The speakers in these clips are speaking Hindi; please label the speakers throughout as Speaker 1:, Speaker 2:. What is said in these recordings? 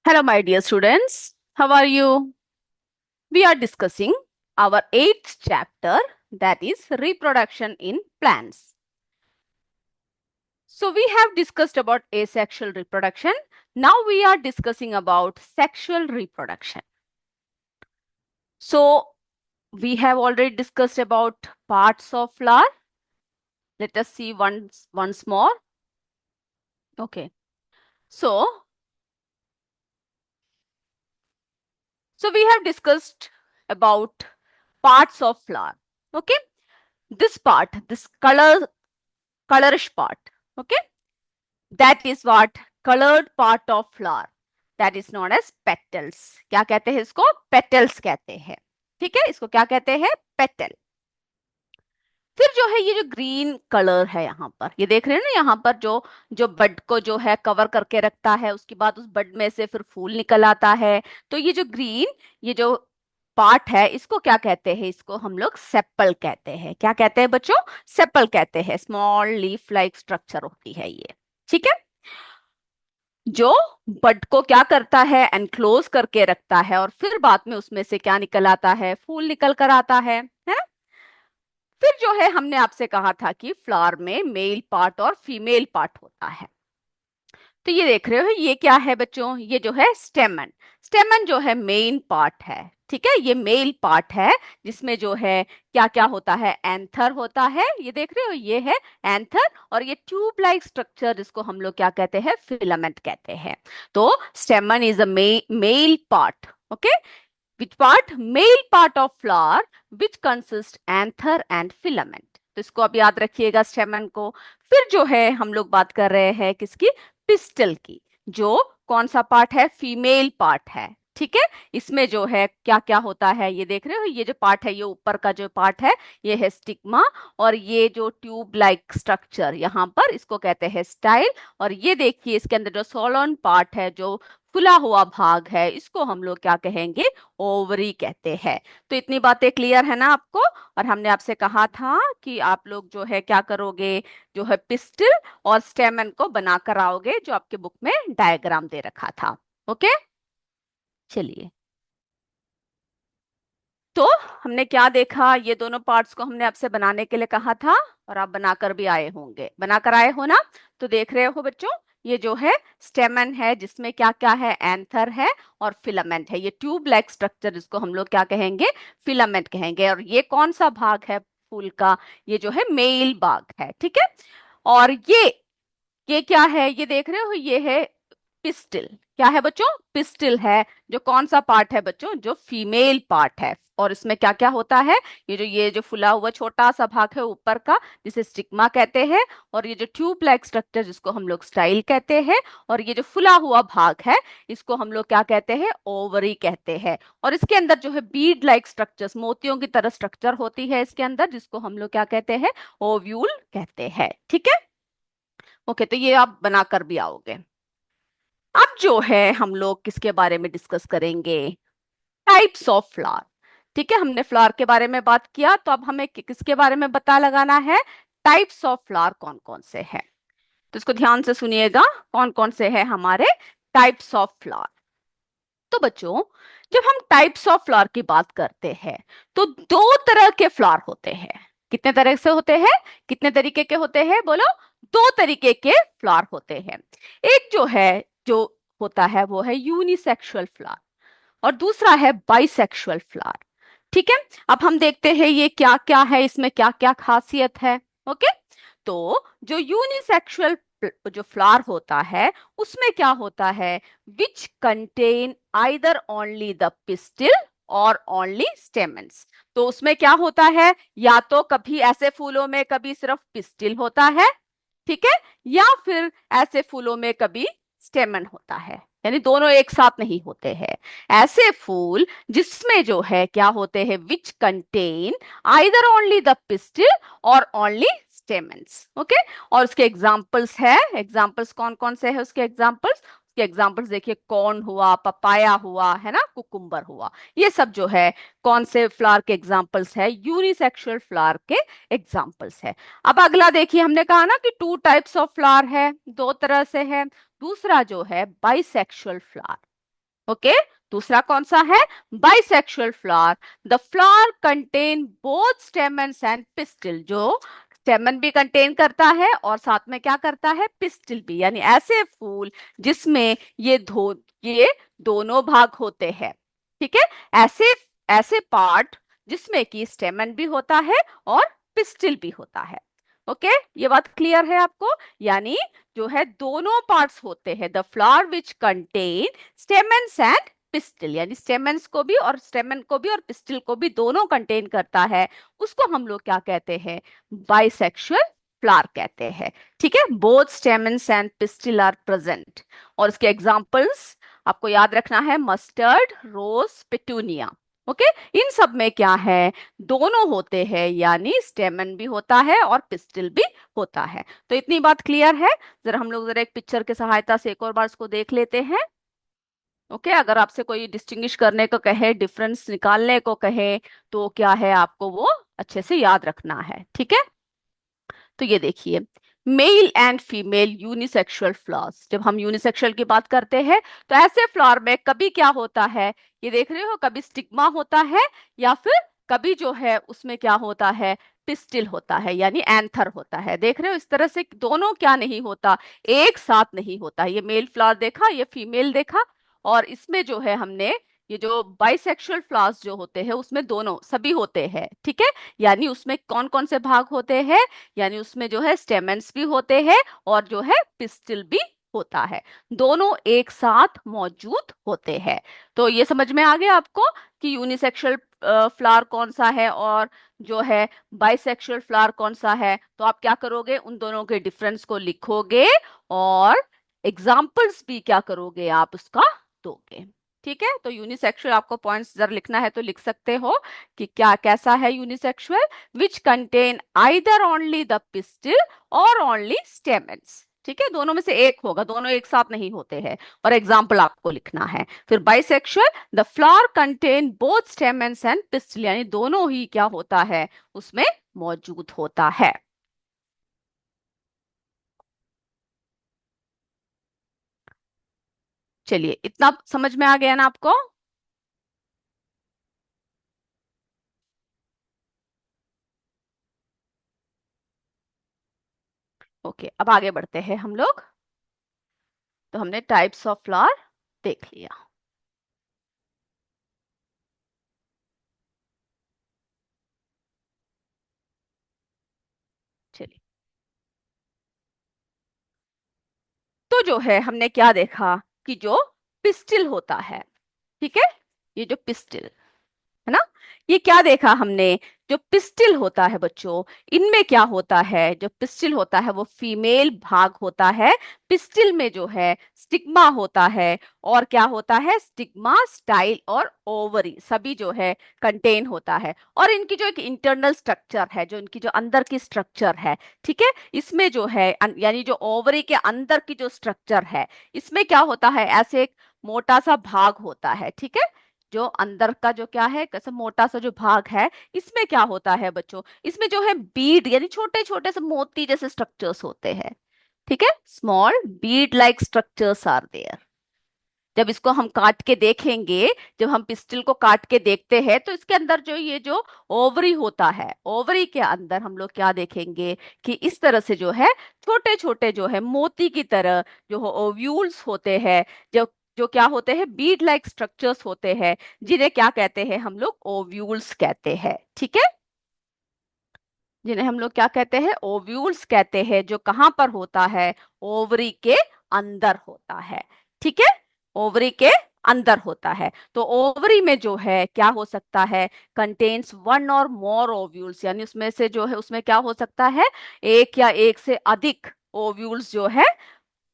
Speaker 1: Hello, my dear students. How are you? We are discussing our eighth chapter, that is reproduction in plants. So we have discussed about asexual reproduction. Now we are discussing about sexual reproduction. So we have already discussed about parts of flower. Let us see once more. Okay. So we have discussed about parts of flower. Okay. This part, this colorish part, okay, that is what colored part of flower, that is known as petals. क्या कहते हैं इसको? petals कहते हैं. ठीक है, इसको क्या कहते हैं? petal. फिर जो है ये जो ग्रीन कलर है यहाँ पर, ये देख रहे हैं ना, यहाँ पर जो जो बड को जो है कवर करके रखता है, उसके बाद उस बड में से फिर फूल निकल आता है. तो ये जो ग्रीन, ये जो पार्ट है, इसको क्या कहते हैं? इसको हम लोग सेपल कहते हैं. क्या कहते हैं बच्चों? सेपल कहते हैं. स्मॉल लीफ लाइक स्ट्रक्चर होती है ये. ठीक है, जो बड को क्या करता है? एनक्लोज करके रखता है, और फिर बाद में उसमें से क्या निकल आता है? फूल निकल कर आता है ना? फिर जो है हमने आपसे कहा था कि फ्लावर में मेल पार्ट और फीमेल पार्ट होता है. तो ये देख रहे हो, ये क्या है बच्चों? ये जो है स्टेमन. स्टेमन जो है मेन पार्ट है. ठीक है, ये मेल पार्ट है, जिसमें जो है क्या क्या होता है? एंथर होता है. ये देख रहे हो, ये है एंथर, और ये ट्यूब लाइक स्ट्रक्चर, जिसको हम लोग क्या कहते हैं? फिलामेंट कहते हैं. तो स्टेमन is a male part. Okay, which part? Male part of flower which consists anther and filament. तो इसको अब याद रखिएगा, स्टेमन को. फिर जो है हम लोग बात कर रहे हैं किसकी? पिस्टल की. जो कौन सा पार्ट है? फीमेल पार्ट है. ठीक है, इसमें जो है क्या क्या होता है? ये देख रहे हो, ये जो पार्ट है, ये ऊपर का जो पार्ट है, ये है स्टिग्मा, और ये जो ट्यूब लाइक स्ट्रक्चर यहाँ पर, इसको कहते हैं स्टाइल. और ये देखिए, इसके अंदर जो सोलन पार्ट है, जो फुला हुआ भाग है, इसको हम लोग क्या कहेंगे? ओवरी कहते हैं. तो इतनी बातें क्लियर है ना आपको? और हमने आपसे कहा था कि आप लोग जो है क्या करोगे? जो है पिस्टिल और स्टेमन को बनाकर आओगे, जो आपके बुक में डायग्राम दे रखा था. ओके, चलिए. तो हमने क्या देखा? ये दोनों पार्ट्स को हमने आपसे बनाने के लिए कहा था, और आप बनाकर भी आए होंगे. बनाकर आए हो ना? तो देख रहे हो बच्चों, ये जो है स्टेमन है, जिसमें क्या क्या है? एंथर है और फिलामेंट है. ये ट्यूब लाइक स्ट्रक्चर, जिसको हम लोग क्या कहेंगे? फिलामेंट कहेंगे. और ये कौन सा भाग है फूल का? ये जो है मेल भाग है. ठीक है, और ये क्या है? ये देख रहे हो, ये है पिस्टिल. क्या है बच्चों? पिस्टिल है. जो कौन सा पार्ट है बच्चों? जो फीमेल पार्ट है. और इसमें क्या क्या होता है? ये जो फुला हुआ छोटा सा भाग है ऊपर का, जिसे स्टिग्मा कहते हैं. और ये जो ट्यूब लाइक स्ट्रक्चर, जिसको हम लोग स्टाइल कहते हैं. और ये जो फुला हुआ भाग है, इसको हम लोग क्या कहते हैं? ओवरी कहते हैं. और इसके अंदर जो है बीड लाइक स्ट्रक्चर्स, मोतियों की तरह स्ट्रक्चर होती है इसके अंदर, जिसको हम लोग क्या कहते हैं? ओव्यूल कहते हैं. ठीक है, ओके. तो ये आप बनाकर भी आओगे. अब जो है हम लोग किसके बारे में डिस्कस करेंगे? Types of flower. ठीक है, हमने फ्लावर के बारे में बात किया, तो अब हमें किसके बारे में पता लगाना है? टाइप्स ऑफ फ्लावर कौन कौन से हैं. तो इसको ध्यान से सुनिएगा, कौन कौन से हैं हमारे टाइप्स ऑफ फ्लावर. तो बच्चों, जब हम टाइप्स ऑफ फ्लावर की बात करते हैं, तो दो तरह के फ्लावर होते हैं. कितने तरह से होते हैं? कितने तरीके के होते हैं? बोलो. दो तरीके के फ्लावर होते हैं. एक जो है, जो होता है, वो है यूनिसेक्सुअल फ्लावर, और दूसरा है बाइसेक्सुअल फ्लावर. ठीक है, अब हम देखते हैं ये क्या क्या है, इसमें क्या क्या खासियत है. ओके, तो जो यूनिसेक्सुअल जो फ्लावर होता है, उसमें क्या होता है? Which contain either only the pistil और ओनली स्टेमन्स. तो उसमें क्या होता है? या तो कभी ऐसे फूलों में कभी सिर्फ पिस्टिल होता है, ठीक है, या फिर ऐसे फूलों में कभी स्टेमन होता है. यानी दोनों एक साथ नहीं होते हैं. ऐसे फूल जिसमें जो है क्या होते हैं? Which contain either only the pistil और ओनली स्टेमन्स. ओके, और उसके एग्जांपल्स है. एग्जांपल्स कौन कौन से है उसके एग्जांपल्स? उसके एग्जांपल्स देखिए, कॉर्न हुआ, पपाया हुआ, है ना, कुकुम्बर हुआ. ये सब जो है कौन से फ्लावर के एग्जांपल्स है? यूनिसेक्सुअल फ्लावर के एग्जांपल्स है. अब अगला देखिए, हमने कहा ना कि टू टाइप्स ऑफ फ्लावर है, दो तरह से है. दूसरा जो है बाइसेक्सुअल फ्लावर. ओके। दूसरा कौन सा है? Bisexual flower. The flower contain both stamens and pistil, जो स्टेमन भी कंटेन करता है और साथ में क्या करता है? पिस्टिल भी, यानी ऐसे फूल जिसमें ये दोनों भाग होते हैं। ठीक है, ऐसे ऐसे पार्ट जिसमें कि स्टेमन भी होता है और पिस्टिल भी होता है। ओके, ये बात क्लियर है आपको? यानी जो है दोनों पार्ट्स होते हैं, the flower which contain stamens and pistil, यानी स्टेमन्स को भी और स्टेमन को भी और पिस्टिल को भी दोनों कंटेन करता है, उसको हम लोग क्या कहते हैं? बाइसेक्सुअल फ्लावर कहते हैं। ठीक है, both stamens and pistil are present. और इसके एग्जांपल्स आपको याद रखना है, मस्टर्ड, रोज, पेटूनिया। ओके, इन सब में क्या है? दोनों होते हैं, यानी स्टेमन भी होता है और पिस्टिल भी होता है। तो इतनी बात क्लियर है? जरा हम लोग जरा एक पिक्चर की सहायता से एक और बार इसको देख लेते हैं। ओके, अगर आपसे कोई डिस्टिंग्विश करने को कहे, डिफरेंस निकालने को कहे, तो क्या है आपको वो अच्छे से याद रखना है। ठीक है, तो ये देखिए, male and female unisexual flowers. जब हम यूनिसेक्सुअल की बात करते हैं तो ऐसे फ्लावर में कभी क्या होता है, ये देख रहे हो, कभी स्टिग्मा होता है या फिर कभी जो है उसमें क्या होता है? पिस्टिल होता है, यानी एंथर होता है। देख रहे हो, इस तरह से दोनों क्या नहीं होता? एक साथ नहीं होता। ये मेल फ्लावर देखा, ये फीमेल देखा, और इसमें जो है हमने ये जो बाइसेक्सुअल फ्लावर्स जो होते हैं उसमें दोनों सभी होते हैं। ठीक है, यानी उसमें कौन कौन से भाग होते हैं? यानी उसमें जो है स्टेमेंस भी होते हैं और जो है पिस्टिल भी होता है, दोनों एक साथ मौजूद होते हैं। तो ये समझ में आ गया आपको कि यूनिसेक्सुअल फ्लावर कौन सा है और जो है बाइसेक्सुअल फ्लावर कौन सा है। तो आप क्या करोगे? उन दोनों के डिफरेंस को लिखोगे और एग्जाम्पल्स भी क्या करोगे? आप उसका दोगे। ठीक है, तो यूनिसेक्सुअल आपको पॉइंट्स जरा लिखना है तो लिख सकते हो कि क्या कैसा है unisexual? which contain either only the pistil or only stamens। ठीक है, दोनों में से एक होगा, दोनों एक साथ नहीं होते हैं। और एग्जाम्पल आपको लिखना है। फिर bisexual, the flower contain both stamens and pistil, यानी दोनों ही क्या होता है? उसमें मौजूद होता है। चलिए, इतना समझ में आ गया ना आपको? ओके, अब आगे बढ़ते हैं हम लोग। तो हमने टाइप्स ऑफ फ्लावर देख लिया। चलिए, तो जो है हमने क्या देखा कि जो पिस्टिल होता है, ठीक है, ये जो पिस्टिल है ना, ये क्या देखा हमने? जो पिस्टिल होता है बच्चों, इनमें क्या होता है? जो पिस्टिल होता है वो फीमेल भाग होता है। पिस्टिल में जो है स्टिग्मा होता है, और क्या होता है? स्टिग्मा, स्टाइल और ओवरी सभी जो है कंटेन होता है। और इनकी जो एक इंटरनल स्ट्रक्चर है, जो इनकी जो अंदर की स्ट्रक्चर है, ठीक है, इसमें जो है यानी जो ओवरी के अंदर की जो स्ट्रक्चर है, इसमें क्या होता है? ऐसे एक मोटा सा भाग होता है। ठीक है, जो अंदर का जो क्या है, कैसे मोटा सा जो भाग है, इसमें क्या होता है बच्चों? इसमें जो है बीड, यानी छोटे छोटे से मोती जैसे स्ट्रक्चर्स होते हैं। ठीक है, small bead like structures are there. जब इसको हम काट के देखेंगे, जब हम पिस्टल को काट के देखते हैं, तो इसके अंदर जो ये जो ओवरी होता है, ओवरी के अंदर हम लोग क्या देखेंगे कि इस तरह से जो है छोटे छोटे जो है मोती की तरह जो ओव्यूल्स होते हैं, जो जो क्या होते हैं? बीड लाइक स्ट्रक्चर्स होते हैं, जिन्हें क्या कहते हैं? हम लोग ओव्यूल्स कहते हैं। ठीक है, जिन्हें हम लोग क्या कहते हैं? ओव्यूल्स कहते हैं, जो कहाँ पर होता है? ओवरी के अंदर होता है। ठीक है, ओवरी के अंदर होता है। तो ओवरी में जो है क्या हो सकता है? कंटेन्स वन और मोर ओव्यूल्स, यानी उसमें से जो है उसमें क्या हो सकता है? एक या एक से अधिक ओव्यूल्स जो है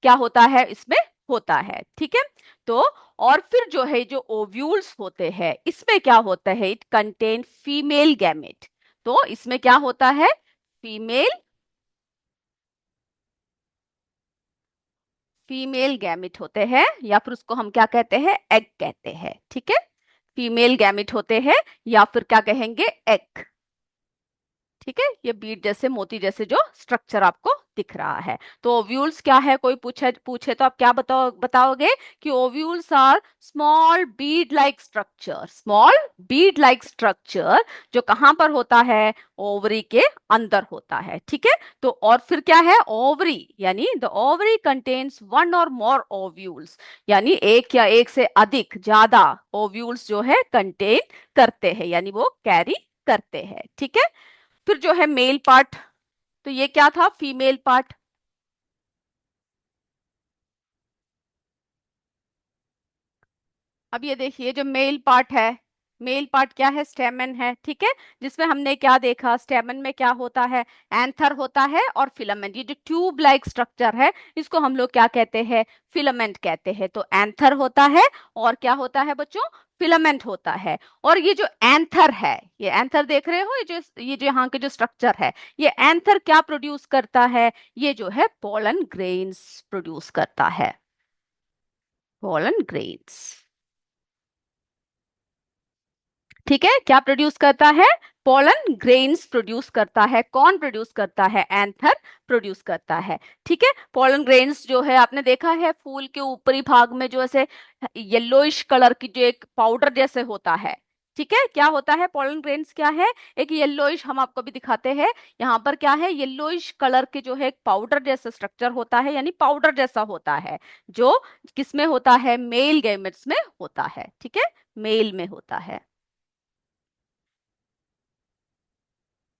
Speaker 1: क्या होता है? इसमें होता है। ठीक है, तो और फिर जो है जो ओव्यूल्स होते हैं, इसमें क्या होता है? It contain female gamete. तो इसमें क्या होता है? फीमेल फीमेल गैमेट होते हैं, या फिर उसको हम क्या कहते हैं? एग कहते हैं। ठीक है, फीमेल गैमेट होते हैं, या फिर क्या कहेंगे? एग। ठीक है, ये बीड जैसे मोती जैसे जो स्ट्रक्चर आपको दिख रहा है। तो ओव्यूल्स क्या है, कोई पूछे पूछे तो आप क्या बताओगे कि ovules are small bead like structure, small bead like structure जो कहां पर होता है, ओवरी के अंदर होता है। ठीक है, तो और फिर क्या है, ओवरी यानी द ओवरी कंटेन्स वन और मोर ओव्यूल्स, यानी एक या एक से अधिक ज्यादा ओव्यूल्स जो है कंटेन करते हैं, यानी वो कैरी करते हैं। ठीक है, फिर जो है मेल पार्ट, तो ये क्या था, फीमेल पार्ट। अब ये देखिए जो मेल पार्ट है, मेल पार्ट क्या है, स्टेमन है। ठीक है, जिसमें हमने क्या देखा, स्टेमन में क्या होता है, एंथर होता है और फिलामेंट, ये जो ट्यूब लाइक स्ट्रक्चर है इसको हम लोग क्या कहते हैं, फिलामेंट कहते हैं। तो एंथर होता है और क्या होता है बच्चों, फिलामेंट होता है। और ये जो एंथर है, ये एंथर देख रहे हो, ये जो यहाँ के जो स्ट्रक्चर है, ये एंथर क्या प्रोड्यूस करता है, ये जो है पोलन ग्रेन्स प्रोड्यूस करता है, पोलन ग्रेन्स। ठीक है, क्या प्रोड्यूस करता है, पोलन ग्रेन्स प्रोड्यूस करता है। कौन प्रोड्यूस करता है, एंथर प्रोड्यूस करता है। ठीक है, पोलन ग्रेन्स जो है आपने देखा है फूल के ऊपरी भाग में जो ऐसे येलोइश कलर की जो एक पाउडर जैसे होता है। ठीक है, क्या होता है, पोलन ग्रेन्स क्या है, एक येलोइश, हम आपको भी दिखाते हैं यहाँ पर क्या है, येलोइश कलर के जो है एक पाउडर जैसा स्ट्रक्चर होता है, यानी पाउडर जैसा होता है, जो किसमें होता है, मेल गैमेट्स में होता है। ठीक है, मेल में होता है,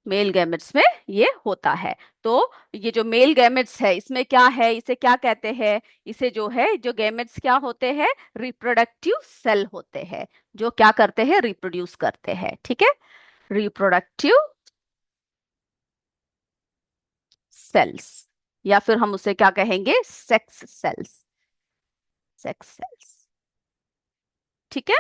Speaker 1: मेल गैमेट्स में ये होता है। तो ये जो मेल गैमेट्स है इसमें क्या है, इसे क्या कहते हैं, इसे जो है जो गैमेट्स क्या होते हैं, रिप्रोडक्टिव सेल होते हैं, जो क्या करते हैं, रिप्रोड्यूस करते हैं। ठीक है, रिप्रोडक्टिव सेल्स, या फिर हम उसे क्या कहेंगे, सेक्स सेल्स, सेक्स सेल्स। ठीक है,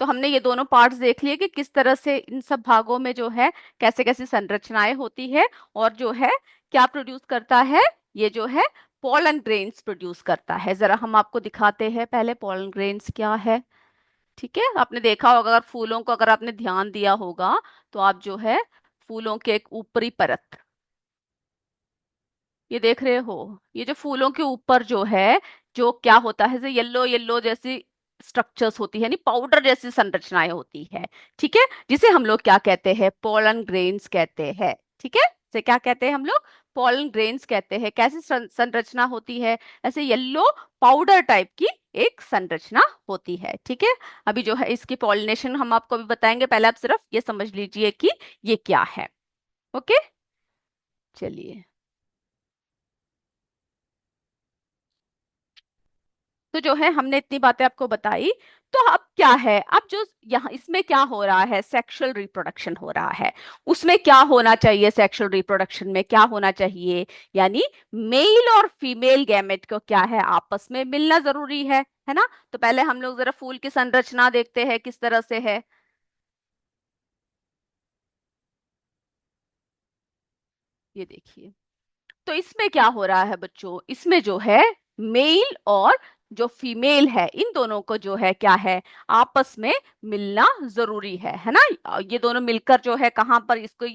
Speaker 1: तो हमने ये दोनों पार्ट्स देख लिए कि किस तरह से इन सब भागों में जो है कैसे कैसे संरचनाएं होती है, और जो है क्या प्रोड्यूस करता है, ये जो है पोलन ग्रेन्स प्रोड्यूस करता है। जरा हम आपको दिखाते हैं पहले पोलन ग्रेन्स क्या है। ठीक है, आपने देखा होगा, अगर फूलों को अगर आपने ध्यान दिया होगा तो आप जो है फूलों के एक ऊपरी परत, ये देख रहे हो, ये जो फूलों के ऊपर जो है, जो क्या होता है, येलो येलो जैसी स्ट्रक्चर्स होती है, यानी पाउडर जैसी संरचनाएं होती है। ठीक है, जिसे हम लोग क्या कहते हैं, पोलन ग्रेन्स कहते हैं। ठीक है, इसे क्या कहते हैं हम लोग, पोलन ग्रेन्स कहते हैं। कैसी संरचना होती है, ऐसे येलो पाउडर टाइप की एक संरचना होती है। ठीक है, अभी जो है इसकी पॉलिनेशन हम आपको अभी बताएंगे, पहले आप सिर्फ ये समझ लीजिए कि ये क्या है। ओके, चलिए, तो जो है हमने इतनी बातें आपको बताई। तो अब क्या है, अब जो यहाँ इसमें क्या हो रहा है, सेक्सुअल रिप्रोडक्शन हो रहा है। उसमें क्या होना चाहिए, सेक्सुअल रिप्रोडक्शन में क्या होना चाहिए, यानी मेल और फीमेल गैमेट को क्या है, आपस में मिलना जरूरी है ना। तो पहले हम लोग जरा फूल की संरचना देखते हैं किस तरह से है। ये देखिए, तो इसमें क्या हो रहा है बच्चों, इसमें जो है मेल और जो फीमेल है, इन दोनों को जो है क्या है, आपस में मिलना जरूरी है ना। ये दोनों मिलकर जो है कहाँ पर इसको,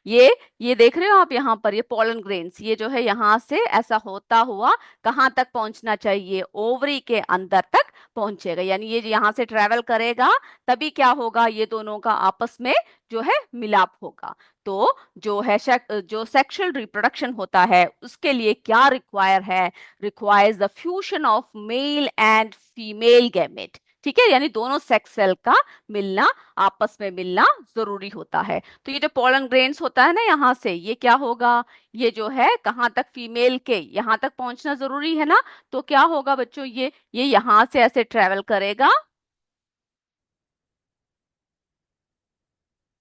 Speaker 1: ये देख रहे हो आप यहाँ पर, ये पोलन ग्रेन्स, ये जो है यहाँ से ऐसा होता हुआ कहाँ तक पहुंचना चाहिए, ओवरी के अंदर तक पहुंचेगा, यानी ये यहाँ से ट्रेवल करेगा, तभी क्या होगा, ये दोनों का आपस में जो है मिलाप होगा। तो जो है जो सेक्सुअल रिप्रोडक्शन होता है उसके लिए क्या रिक्वायर है, requires the fusion of male and female gamete. ठीक है, यानी दोनों सेक्स सेल का मिलना, आपस में मिलना जरूरी होता है। तो ये जो पोलन ग्रेन्स होता है ना, यहाँ से ये क्या होगा, ये जो है कहाँ तक, फीमेल के यहाँ तक पहुंचना जरूरी है ना। तो क्या होगा बच्चों, ये यहाँ से ऐसे ट्रेवल करेगा।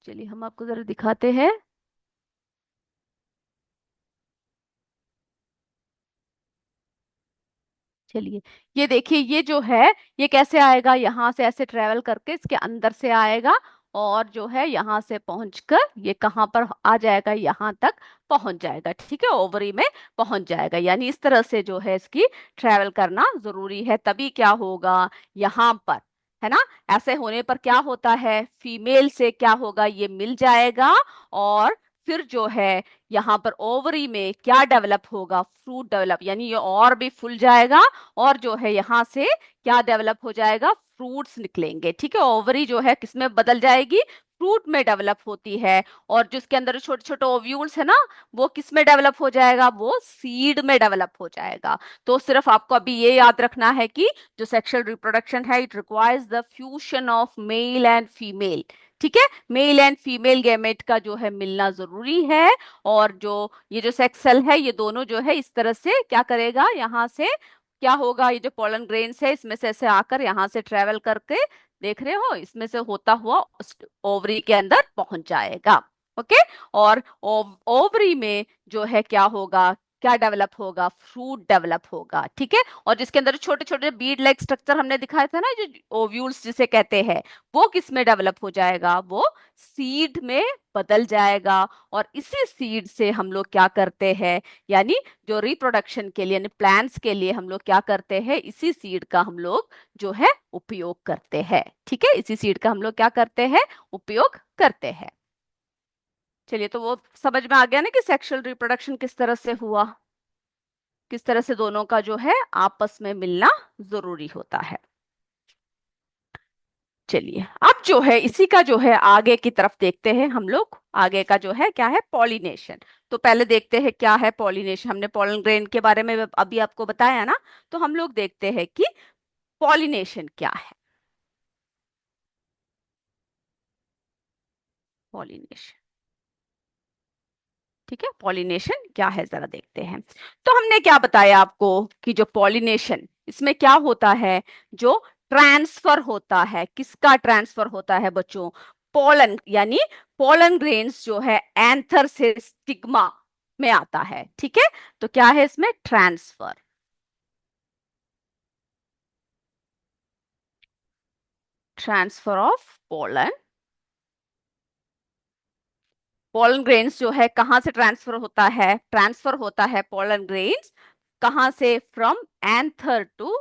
Speaker 1: चलिए हम आपको जरा दिखाते हैं। चलिए, ये देखिए, ये जो है ये कैसे आएगा, यहाँ से ऐसे ट्रेवल करके इसके अंदर से आएगा, और जो है यहाँ से पहुंचकर ये कहाँ पर आ जाएगा, यहाँ तक पहुंच जाएगा। ठीक है, ओवरी में पहुंच जाएगा, यानी इस तरह से जो है इसकी ट्रेवल करना जरूरी है, तभी क्या होगा यहाँ पर, है ना। ऐसे होने पर क्या होता है, फीमेल से क्या होगा, ये मिल जाएगा, और फिर जो है यहाँ पर ओवरी में क्या डेवलप होगा, फ्रूट डेवलप, यानी ये और भी फूल जाएगा और जो है यहाँ से क्या डेवलप हो जाएगा, फ्रूट्स निकलेंगे। ठीक है, ओवरी जो है किसमें बदल जाएगी, फ्रूट में डेवलप होती है। और जिसके अंदर छोटे छोटे ओव्यूल्स है ना, वो किस में डेवलप हो जाएगा, वो सीड में डेवलप हो जाएगा। तो सिर्फ आपको अभी ये याद रखना है कि जो सेक्सुअल रिप्रोडक्शन है, it requires the fusion of male and female. ठीक है, मेल एंड फीमेल गैमेट का जो है मिलना जरूरी है। और जो ये जो सेक्स सेल है, ये दोनों जो है इस तरह से क्या करेगा, यहाँ से क्या होगा, ये जो पोलन ग्रेन्स है इसमें से ऐसे आकर यहाँ से ट्रेवल करके, देख रहे हो, इसमें से होता हुआ ओवरी के अंदर पहुंच जाएगा। ओके, और ओवरी में जो है क्या होगा, क्या डेवलप होगा, फ्रूट डेवलप होगा। ठीक है, और जिसके अंदर छोटे छोटे बीड लाइक स्ट्रक्चर हमने दिखाया था ना, जो ओव्यूल्स जिसे कहते हैं, वो किस में डेवलप हो जाएगा, वो सीड में बदल जाएगा। और इसी सीड से हम लोग क्या करते हैं, यानी जो रिप्रोडक्शन के लिए, यानी प्लांट्स के लिए हम लोग क्या करते हैं, इसी सीड का हम लोग जो है उपयोग करते हैं। ठीक है, इसी सीड का हम लोग क्या करते हैं, उपयोग करते हैं। चलिए, तो वो समझ में आ गया ना कि सेक्सुअल रिप्रोडक्शन किस तरह से हुआ, किस तरह से दोनों का जो है आपस में मिलना जरूरी होता है। चलिए, अब जो है इसी का जो है आगे की तरफ देखते हैं हम लोग, आगे का जो है क्या है, पॉलिनेशन। तो पहले देखते हैं क्या है पॉलिनेशन। हमने पॉलन ग्रेन के बारे में अभी आपको बताया ना, तो हम लोग देखते हैं कि पॉलिनेशन क्या है। पॉलिनेशन, ठीक है, पॉलिनेशन क्या है जरा देखते हैं। तो हमने क्या बताया आपको कि जो पॉलिनेशन, इसमें क्या होता है, जो ट्रांसफर होता है, किसका ट्रांसफर होता है बच्चों, पोलन, यानी पोलन ग्रेन्स जो है एंथर से स्टिग्मा में आता है। ठीक है, तो क्या है इसमें transfer, transfer of pollen. Pollen grains जो है कहां से ट्रांसफर होता है, ट्रांसफर होता है पोलन ग्रेन्स कहां से, फ्रॉम एंथर टू,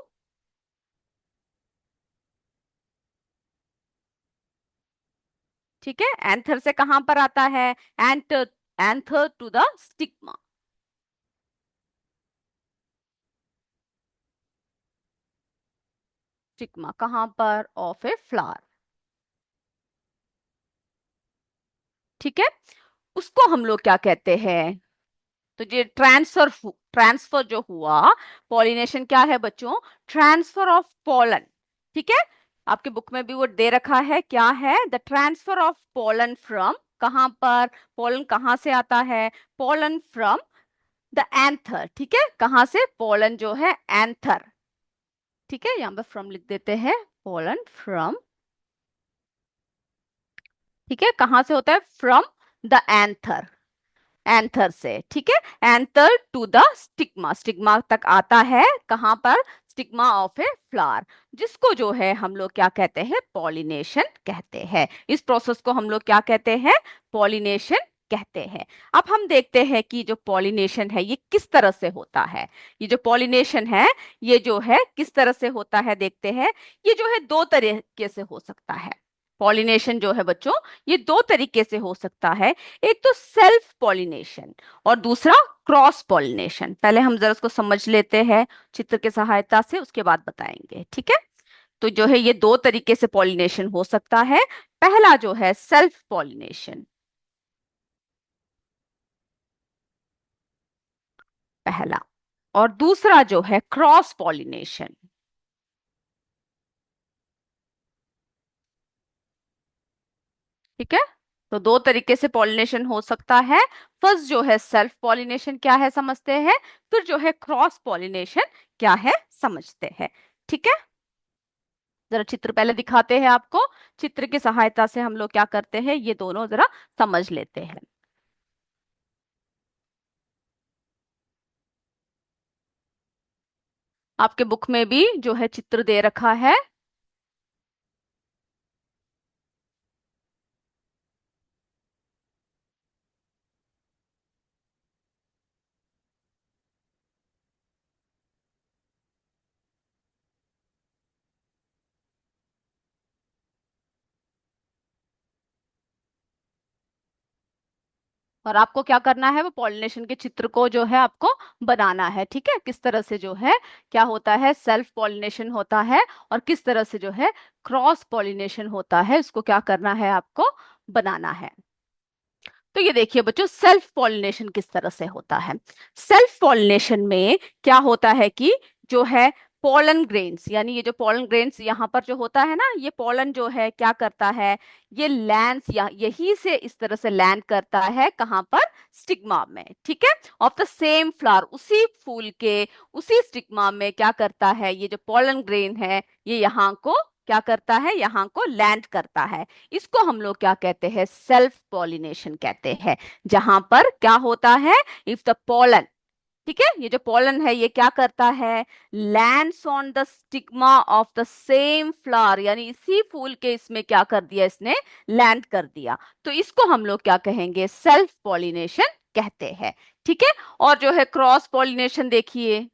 Speaker 1: ठीक है, एंथर से कहां पर आता है, anther, anther to the stigma. Stigma कहां पर, ऑफ ए फ्लावर। ठीक है, उसको हम लोग क्या कहते हैं, तो ये ट्रांसफर, ट्रांसफर जो हुआ, पॉलिनेशन क्या है बच्चों, ट्रांसफर ऑफ पोलन। ठीक है, आपके बुक में भी वो दे रखा है, क्या है, the transfer of pollen from, कहां पर, पोलन कहां से आता है, पोलन फ्रॉम द एंथर। ठीक है, कहां से, पोलन जो है एंथर। ठीक है, यहां पर फ्रॉम लिख देते हैं, पोलन फ्रॉम, ठीक है, कहां से होता है, फ्रॉम द एंथर, एंथर से। ठीक है, anther to the stigma, stigma तक आता है, कहां पर, स्टिग्मा ऑफ ए फ्लावर, जिसको जो है हम लोग क्या कहते हैं, पॉलिनेशन कहते हैं। इस प्रोसेस को हम लोग क्या कहते हैं, पॉलिनेशन कहते हैं। अब हम देखते हैं कि जो पॉलिनेशन है ये किस तरह से होता है। ये जो पॉलिनेशन है, ये जो है किस तरह से होता है, देखते हैं। ये जो है दो तरीके से हो सकता है। पॉलिनेशन जो है बच्चों, ये दो तरीके से हो सकता है। एक तो सेल्फ पॉलिनेशन और दूसरा क्रॉस पॉलिनेशन। पहले हम जरा उसको समझ लेते हैं चित्र के सहायता से, उसके बाद बताएंगे। ठीक है, तो जो है ये दो तरीके से पॉलिनेशन हो सकता है। पहला जो है सेल्फ पॉलिनेशन, पहला, और दूसरा जो है क्रॉस पॉलिनेशन। ठीक है, तो दो तरीके से पॉलिनेशन हो सकता है। फर्स्ट जो है सेल्फ पॉलिनेशन क्या है समझते हैं, फिर जो है क्रॉस पॉलिनेशन क्या है समझते हैं। ठीक है, जरा चित्र पहले दिखाते हैं आपको, चित्र की सहायता से हम लोग क्या करते हैं, ये दोनों जरा समझ लेते हैं। आपके बुक में भी जो है चित्र दे रखा है। और आपको क्या करना है, वो पॉलिनेशन के चित्र को जो है आपको बनाना है। ठीक है, किस तरह से जो है क्या होता है, सेल्फ पॉलिनेशन होता है, और किस तरह से जो है क्रॉस पॉलिनेशन होता है, इसको क्या करना है, आपको बनाना है। तो ये देखिए बच्चों, सेल्फ पॉलिनेशन किस तरह से होता है। सेल्फ पॉलिनेशन में क्या होता है कि जो है पोलन ग्रेन्स, यानी ये जो पोलन ग्रेन्स यहाँ पर जो होता है ना, ये पोलन जो है क्या करता है, ये लैंड्स या यही से इस तरह से लैंड करता है कहाँ पर, स्टिग्मा में। ठीक है, ऑफ द सेम फ्लावर, उसी फूल के उसी स्टिग्मा में क्या करता है, ये जो पोलन ग्रेन है ये यहाँ को क्या करता है, यहाँ को लैंड करता है। इसको हम लोग क्या कहते हैं, सेल्फ पॉलिनेशन कहते हैं, जहां पर क्या होता है, इफ द पोलन, ठीक है, ये जो पोलन है ये क्या करता है, lands on the stigma of the same flower, यानी इसी फूल के इसमें क्या कर दिया, इसने लैंड कर दिया, तो इसको हम लोग क्या कहेंगे, सेल्फ पॉलिनेशन कहते हैं। ठीक है, और जो है क्रॉस पॉलिनेशन देखिए,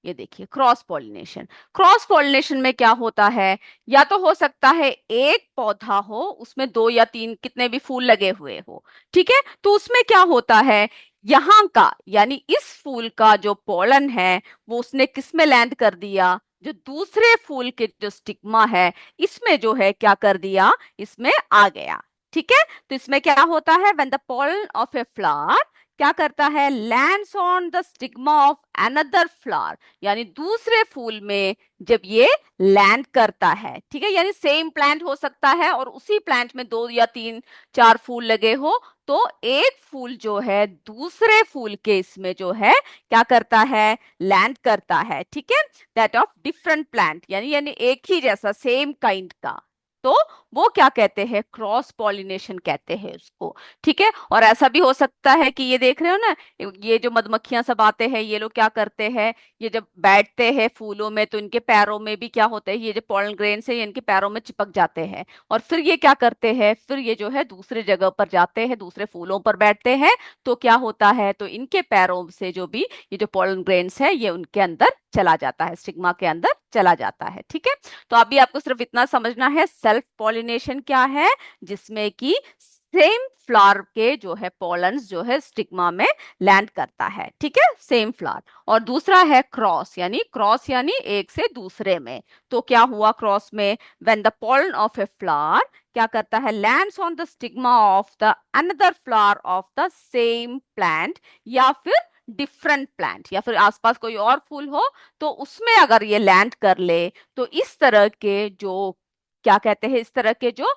Speaker 1: ये देखिए क्रॉस पॉलिनेशन, क्रॉस पॉलिनेशन में क्या होता है, या तो हो सकता है एक पौधा हो उसमें दो या तीन कितने भी फूल लगे हुए हो। ठीक है, तो उसमें क्या होता है, यहाँ का यानी इस फूल का जो पोलन है वो उसने किस में लैंड कर दिया, जो दूसरे फूल के जो स्टिग्मा है इसमें जो है क्या कर दिया, इसमें आ गया। ठीक है, तो इसमें क्या होता है, when the pollen of a flower क्या करता है, lands on the stigma of another flower, यानी दूसरे फूल में जब ये लैंड करता है। ठीक है, यानी सेम प्लांट हो सकता है और उसी प्लांट में दो या तीन चार फूल लगे हो, तो एक फूल जो है दूसरे फूल के इसमें जो है क्या करता है, लैंड करता है। ठीक है, दैट ऑफ डिफरेंट प्लांट, यानी यानी एक ही जैसा सेम काइंड का, तो वो क्या कहते हैं, क्रॉस पॉलिनेशन कहते हैं उसको। ठीक है, और ऐसा भी हो सकता है कि ये देख रहे हो ना, ये जो मधुमक्खियां सब आते हैं, ये लोग क्या करते हैं, ये जब बैठते हैं फूलों में तो इनके पैरों में भी क्या होता है, ये जो पॉलन ग्रेन से इनके पैरों में चिपक जाते हैं, और फिर ये क्या करते हैं, फिर ये जो है दूसरे जगह पर जाते हैं, दूसरे फूलों पर बैठते हैं, तो क्या होता है, तो इनके पैरों से जो भी ये जो पॉलन ग्रेन्स है ये उनके अंदर चला जाता है, स्टिग्मा के अंदर चला जाता है। ठीक है, तो अभी आपको सिर्फ इतना समझना है, सेल्फ पॉलिनेशन क्या है, जिसमें कि सेम फ्लावर के जो है पोलन्स जो है स्टिग्मा में लैंड करता है। ठीक है, सेम फ्लावर। और दूसरा है क्रॉस, यानी क्रॉस यानी एक से दूसरे में, तो क्या हुआ क्रॉस में, when the pollen of a flower क्या करता है, lands on the stigma of the another flower of the same plant, या फिर डिफरेंट प्लांट, या फिर आसपास कोई और फूल हो तो उसमें अगर ये लैंड कर ले, तो इस तरह के जो क्या कहते हैं, इस तरह के जो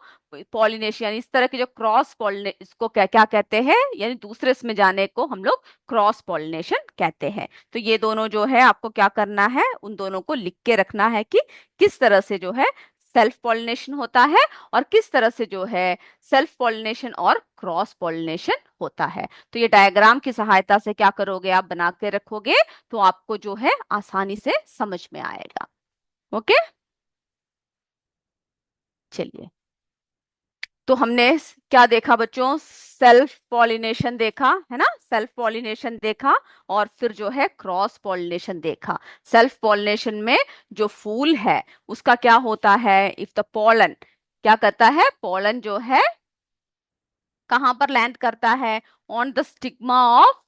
Speaker 1: पॉलिनेशन यानी इस तरह के जो क्रॉस पॉलिने, इसको क्या क्या कहते हैं, यानी दूसरे इसमें जाने को हम लोग क्रॉस पॉलिनेशन कहते हैं। तो ये दोनों जो है आपको क्या करना है, उन दोनों को लिख के रखना है कि किस तरह से जो है सेल्फ पॉलिनेशन होता है और किस तरह से जो है सेल्फ पॉलिनेशन और क्रॉस पॉलिनेशन होता है। तो ये डायग्राम की सहायता से क्या करोगे, आप बना के रखोगे तो आपको जो है आसानी से समझ में आएगा। ओके, चलिए, तो हमने क्या देखा बच्चों, सेल्फ पॉलिनेशन देखा है ना, सेल्फ पॉलिनेशन देखा, और फिर जो है क्रॉस पॉलिनेशन देखा। सेल्फ पॉलिनेशन में जो फूल है उसका क्या होता है, इफ द पोलन क्या करता है, पोलन जो है कहां पर लैंड करता है, ऑन द स्टिग्मा ऑफ,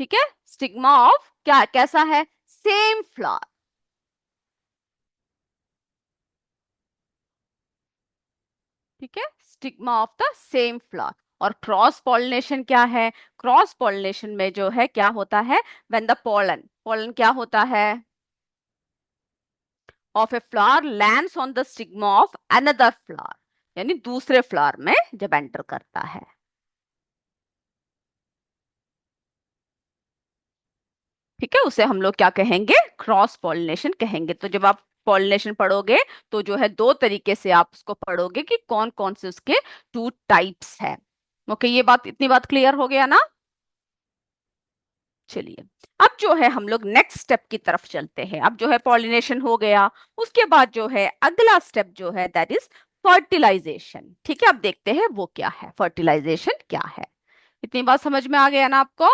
Speaker 1: ठीक है, स्टिग्मा ऑफ क्या कैसा है, सेम फ्लावर। ठीक है, stigma of the same flower. और क्रॉस पॉलिनेशन क्या है, क्रॉस पॉलिनेशन में जो है क्या होता है, व्हेन द पोलन, पोलन क्या होता है, of a flower lands on the stigma of another flower, यानी दूसरे फ्लावर में जब एंटर करता है। ठीक है, उसे हम लोग क्या कहेंगे, क्रॉस पॉलिनेशन कहेंगे। तो जब आप पॉलिनेशन पढ़ोगे तो जो है दो तरीके से आप उसको पढ़ोगे कि कौन कौन से उसके टू टाइप्स है। ओके, ये बात, इतनी बात क्लियर हो गया ना। चलिए, अब जो है हम लोग नेक्स्ट स्टेप की तरफ चलते हैं। अब जो है पॉलिनेशन हो गया, उसके बाद जो है अगला स्टेप जो है दैट इज फर्टिलाइजेशन। ठीक है, अब देखते हैं वो क्या है, फर्टिलाइजेशन क्या है। इतनी बात समझ में आ गया ना आपको।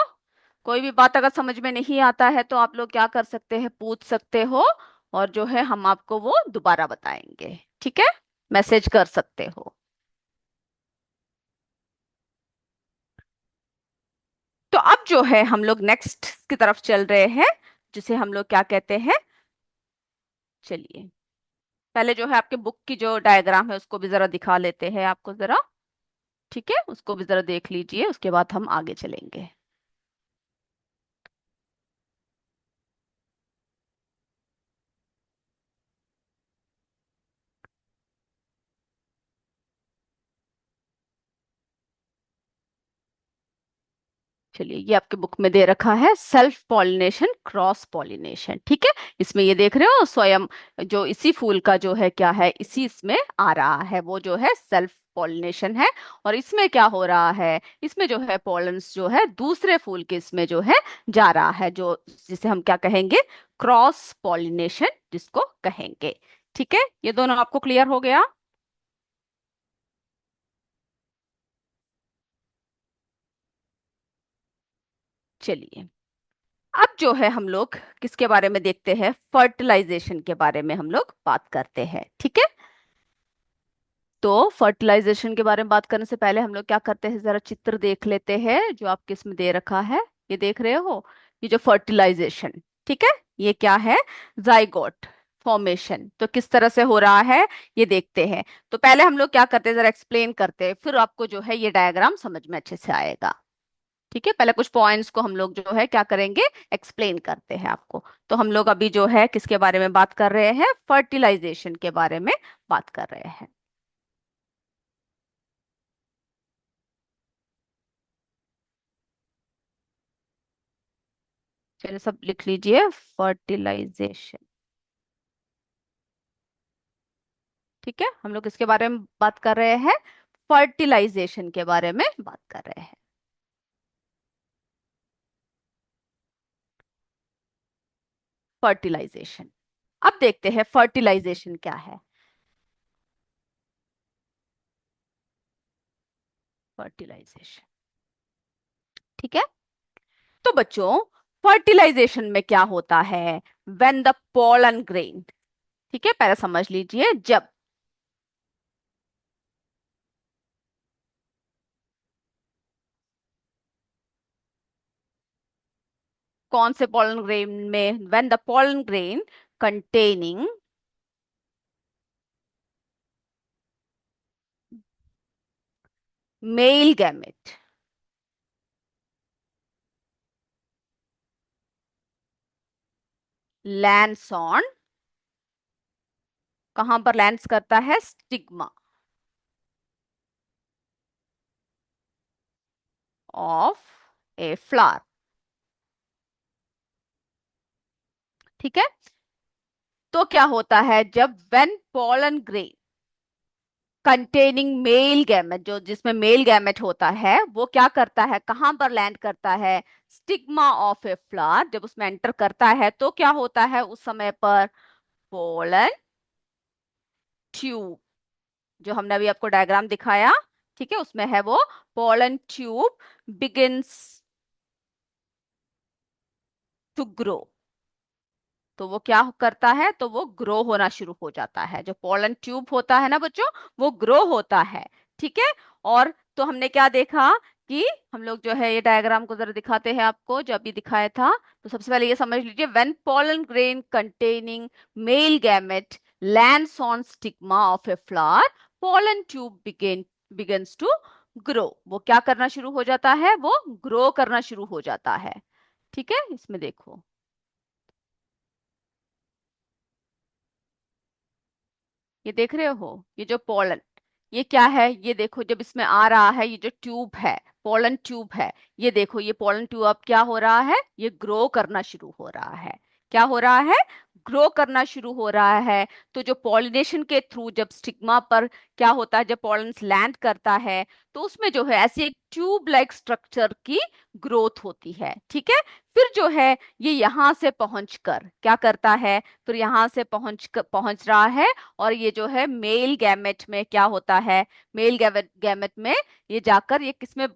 Speaker 1: कोई भी बात अगर समझ में नहीं आता है तो आप लोग क्या कर सकते हैं, पूछ सकते हो, और जो है हम आपको वो दोबारा बताएंगे। ठीक है, मैसेज कर सकते हो। तो अब जो है हम लोग नेक्स्ट की तरफ चल रहे हैं, जिसे हम लोग क्या कहते हैं, चलिए पहले जो है आपके बुक की जो डायग्राम है उसको भी जरा दिखा लेते हैं आपको जरा। ठीक है, उसको भी जरा देख लीजिए, उसके बाद हम आगे चलेंगे। चलिए, ये आपके बुक में दे रखा है सेल्फ पॉलिनेशन, क्रॉस पॉलिनेशन। ठीक है, इसमें ये देख रहे हो स्वयं जो इसी फूल का जो है क्या है, इसी इसमें आ रहा है, वो जो है सेल्फ पॉलिनेशन है। और इसमें क्या हो रहा है, इसमें जो है पॉलन्स जो है दूसरे फूल के इसमें जो है जा रहा है, जो जिसे हम क्या कहेंगे, क्रॉस पॉलिनेशन जिसको कहेंगे। ठीक है, ये दोनों आपको क्लियर हो गया। चलिए, अब जो है हम लोग किसके बारे में देखते हैं, फर्टिलाइजेशन के बारे में हम लोग बात करते हैं। ठीक है, तो फर्टिलाइजेशन के बारे में बात करने से पहले हम लोग क्या करते हैं, जरा चित्र देख लेते हैं जो आपके इसमें दे रखा है। ये देख रहे हो, ये जो फर्टिलाइजेशन, ठीक है, ये क्या है, जाइगोट फॉर्मेशन। तो किस तरह से हो रहा है ये देखते हैं। तो पहले हम लोग क्या करते हैं, जरा एक्सप्लेन करते हैं, फिर आपको जो है ये डायग्राम समझ में अच्छे से आएगा। ठीक है, पहले कुछ पॉइंट्स को हम लोग जो है क्या करेंगे, एक्सप्लेन करते हैं आपको। तो हम लोग अभी जो है किसके बारे में बात कर रहे हैं, फर्टिलाइजेशन के बारे में बात कर रहे हैं। चलिए सब लिख लीजिए, फर्टिलाइजेशन। ठीक है, हम लोग इसके बारे में बात कर रहे हैं, फर्टिलाइजेशन के बारे में बात कर रहे हैं। फर्टिलाइजेशन, अब देखते हैं फर्टिलाइजेशन क्या है। फर्टिलाइजेशन, ठीक है, तो बच्चों फर्टिलाइजेशन में क्या होता है, व्हेन द पोलन ग्रेन, ठीक है, पहले समझ लीजिए, जब कौन से पोलन ग्रेन में, when the pollen grain containing male gamete lands on, कहां पर लैंड्स करता है, स्टिग्मा ऑफ ए फ्लावर। ठीक है, तो क्या होता है, जब when pollen grain containing male gamete, जो जिसमें मेल गैमेट होता है, वो क्या करता है, कहां पर लैंड करता है, स्टिग्मा ऑफ ए फ्लावर, जब उसमें एंटर करता है तो क्या होता है उस समय पर, पोलन ट्यूब, जो हमने अभी आपको डायग्राम दिखाया, ठीक है, उसमें है वो pollen tube begins to grow. तो वो क्या करता है, तो वो ग्रो होना शुरू हो जाता है, जो पोलन ट्यूब होता है ना बच्चों, वो ग्रो होता है। ठीक है, और तो हमने क्या देखा कि हम लोग जो है ये डायग्राम को जरा दिखाते हैं आपको, जो अभी दिखाया था। तो सबसे पहले ये समझ लीजिए, when pollen grain containing male gamete lands on stigma of a flower, pollen tube begins to grow, वो क्या करना शुरू हो जाता है, वो ग्रो करना शुरू हो जाता है। ठीक है, इसमें देखो, ये देख रहे हो, ये जो पोलन, ये क्या है, ये देखो जब इसमें आ रहा है, ये जो ट्यूब है, पोलन ट्यूब है, ये देखो ये पोलन ट्यूब अब क्या हो रहा है, ये ग्रो करना शुरू हो रहा है। क्या हो रहा है, ग्रो करना शुरू हो रहा है। तो जो पॉलिनेशन के थ्रू जब स्टिग्मा पर क्या होता है, जब पॉलन लैंड करता है, तो उसमें जो है ऐसी एक ट्यूब लाइक स्ट्रक्चर की ग्रोथ होती है। ठीक है, फिर जो है ये यहाँ से पहुंचकर क्या करता है, फिर यहाँ से पहुंच रहा है, और ये जो है मेल गैमेट में क्या होता है, मेल गैमेट में ये जाकर ये किसमें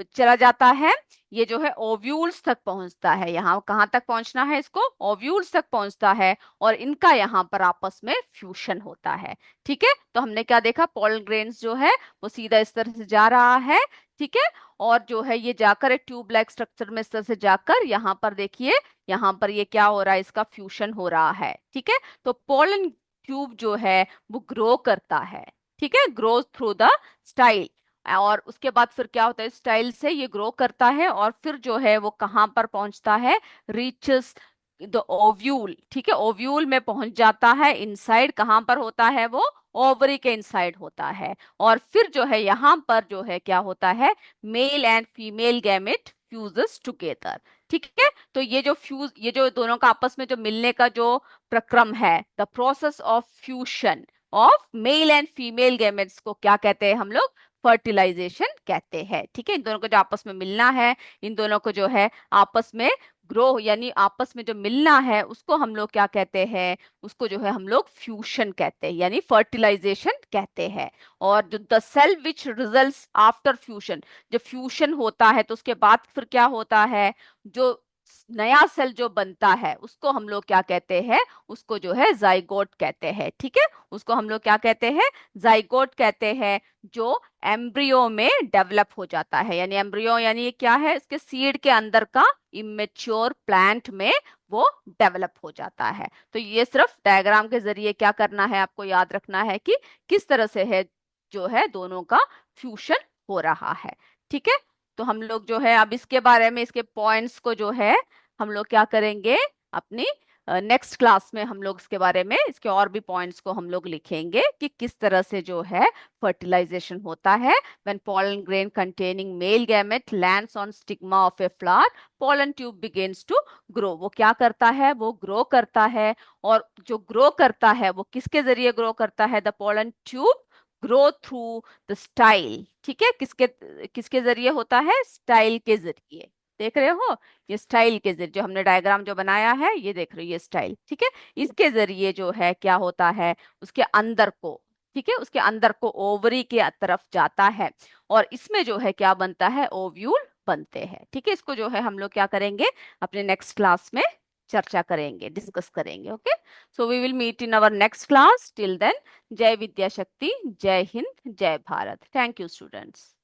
Speaker 1: चला जाता है, ये जो है ओव्यूल्स तक पहुंचता है। यहाँ कहाँ तक पहुंचना है इसको, ओव्यूल्स तक पहुंचता है, और इनका यहाँ पर आपस में फ्यूशन होता है। ठीक है, तो हमने क्या देखा, पोलन ग्रेन्स जो है वो सीधा इस तरह से जा रहा है। ठीक है, और जो है ये जाकर एक ट्यूब लाइक स्ट्रक्चर में इस तरह से जाकर यहाँ पर देखिए, यहाँ पर ये क्या हो रहा है, इसका फ्यूशन हो रहा है। ठीक है, तो पोलन ट्यूब जो है वो ग्रो करता है। ठीक है, ग्रोथ थ्रू द स्टाइल, और उसके बाद फिर क्या होता है, स्टाइल से ये ग्रो करता है, और फिर जो है वो कहाँ पर पहुंचता है, रीचेस द ओव्यूल। ठीक है, ओव्यूल में पहुंच जाता है। इनसाइड कहाँ पर होता है वो, ओवरी के इनसाइड होता है। और फिर जो है यहाँ पर जो है क्या होता है, male and female gamete fuses together. ठीक है, तो ये जो दोनों का आपस में जो मिलने का जो प्रक्रम है, the process of fusion of male and female gametes को क्या कहते हैं हम लोग, फर्टिलाइजेशन कहते हैं। ठीक है, इन दोनों को जो आपस में मिलना है, इन दोनों को जो है आपस में ग्रो, यानी आपस में जो मिलना है, उसको हम लोग क्या कहते हैं, उसको जो है हम लोग फ्यूशन कहते हैं, यानी फर्टिलाइजेशन कहते हैं। और जो the cell which results after fusion, जब फ्यूशन होता है तो उसके बाद फिर क्या होता है, जो नया सेल जो बनता है उसको हम लोग क्या कहते हैं, उसको जो है जाइगोट कहते हैं। ठीक है, उसको हम लोग क्या कहते हैं, जाइगोट कहते हैं, जो एम्ब्रियो में डेवलप हो जाता है। यानी एम्ब्रियो यानी ये क्या है, इसके सीड के अंदर का इमेच्योर प्लांट में वो डेवलप हो जाता है। तो ये सिर्फ डायग्राम के जरिए क्या करना है, आपको याद रखना है कि किस तरह से है जो है दोनों का फ्यूशन हो रहा है। ठीक है, तो हम लोग जो है अब इसके बारे में, इसके पॉइंट्स को जो है हम लोग क्या करेंगे, अपनी नेक्स्ट क्लास में हम लोग इसके बारे में, इसके और भी पॉइंट्स को हम लोग लिखेंगे कि किस तरह से जो है फर्टिलाइजेशन होता है। when pollen grain containing male gamete lands on stigma of a flower, pollen tube begins to grow। वो क्या करता है, वो ग्रो करता है, और जो ग्रो करता है वो किसके जरिए ग्रो करता है, the pollen tube grow through the style. ठीक है, किसके किसके जरिए होता है, स्टाइल के जरिए। देख रहे हो, ये स्टाइल के जरिए जो हमने डायग्राम जो बनाया है, ये देख रहे हो, ये स्टाइल। ठीक है, इसके जरिए जो है क्या होता है, उसके अंदर को, ठीक है, उसके अंदर को ओवरी के तरफ जाता है, और इसमें जो है क्या बनता है, ओव्यूल बनते हैं। ठीक है, इसको जो है हम लोग क्या करेंगे, अपने नेक्स्ट क्लास में चर्चा करेंगे, डिस्कस करेंगे। Okay, so we will meet in our next class. Till then, जय विद्या शक्ति, जय हिंद, जय भारत। Thank you students.